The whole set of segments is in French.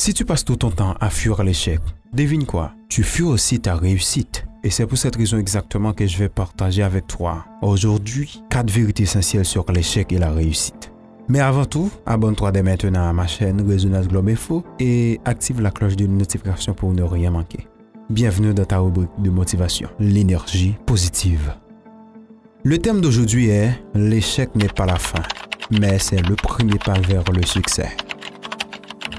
Si tu passes tout ton temps à fuir l'échec, devine quoi? Tu fuis aussi ta réussite. Et c'est pour cette raison exactement que je vais partager avec toi aujourd'hui 4 vérités essentielles sur l'échec et la réussite. Mais avant tout, abonne-toi dès maintenant à ma chaîne Résonance Globe Info et active la cloche de notification pour ne rien manquer. Bienvenue dans ta rubrique de motivation, l'énergie positive. Le thème d'aujourd'hui est « L'échec n'est pas la fin, mais c'est le premier pas vers le succès ».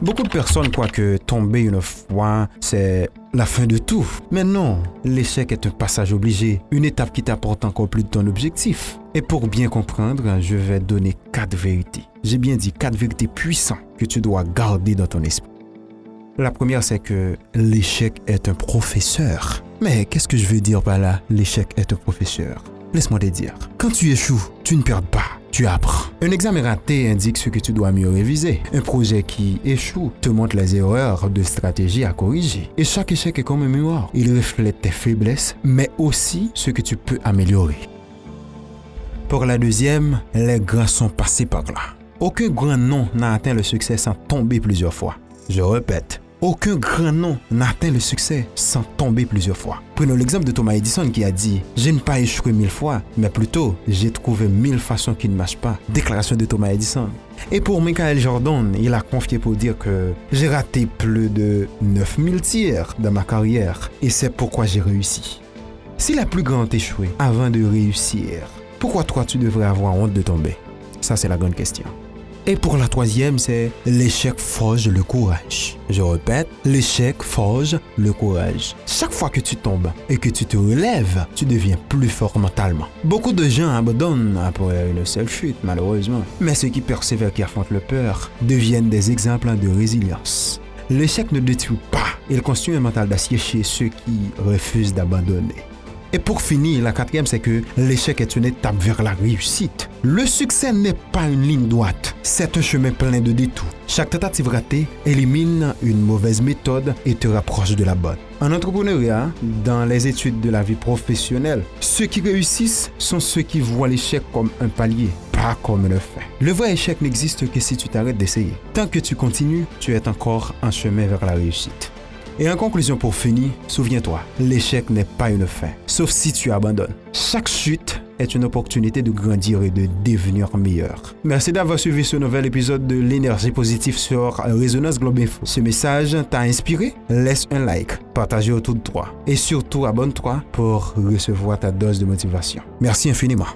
Beaucoup de personnes croient que tomber une fois, c'est la fin de tout. Mais non, l'échec est un passage obligé, une étape qui t'apporte encore plus de ton objectif. Et pour bien comprendre, je vais donner 4 vérités. J'ai bien dit 4 vérités puissantes que tu dois garder dans ton esprit. La première, c'est que l'échec est un professeur. Mais qu'est-ce que je veux dire par là, l'échec est un professeur? Laisse-moi te dire. Quand tu échoues, tu ne perds pas, tu apprends. Un examen raté indique ce que tu dois mieux réviser. Un projet qui échoue te montre les erreurs de stratégie à corriger. Et chaque échec est comme un miroir. Il reflète tes faiblesses, mais aussi ce que tu peux améliorer. Pour la deuxième, les grands sont passés par là. Aucun grand nom n'a atteint le succès sans tomber plusieurs fois. Je répète. Aucun grand nom n'a atteint le succès sans tomber plusieurs fois. Prenons l'exemple de Thomas Edison qui a dit « Je n'ai pas échoué 1000 fois, mais plutôt j'ai trouvé 1000 façons qui ne marchent pas. » Déclaration de Thomas Edison. Et pour Michael Jordan, il a confié pour dire que « J'ai raté plus de 9000 tirs dans ma carrière et c'est pourquoi j'ai réussi. » Si la plus grande échoué avant de réussir, pourquoi toi tu devrais avoir honte de tomber? Ça c'est la grande question. Et pour la troisième, c'est l'échec forge le courage. Je répète, l'échec forge le courage. Chaque fois que tu tombes et que tu te relèves, tu deviens plus fort mentalement. Beaucoup de gens abandonnent après une seule chute, malheureusement. Mais ceux qui persévèrent, qui affrontent le peur, deviennent des exemples de résilience. L'échec ne détruit pas. Il construit un mental d'acier chez ceux qui refusent d'abandonner. Et pour finir, la quatrième, c'est que l'échec est une étape vers la réussite. Le succès n'est pas une ligne droite, c'est un chemin plein de détours. Chaque tentative ratée élimine une mauvaise méthode et te rapproche de la bonne. En entrepreneuriat, dans les études de la vie professionnelle, ceux qui réussissent sont ceux qui voient l'échec comme un palier, pas comme une fin. Le vrai échec n'existe que si tu t'arrêtes d'essayer. Tant que tu continues, tu es encore en chemin vers la réussite. Et en conclusion pour finir, souviens-toi, l'échec n'est pas une fin, sauf si tu abandonnes. Chaque chute est une opportunité de grandir et de devenir meilleur. Merci d'avoir suivi ce nouvel épisode de l'énergie positive sur Résonance Globe Info. Ce message t'a inspiré? Laisse un like, partage autour de toi et surtout abonne-toi pour recevoir ta dose de motivation. Merci infiniment.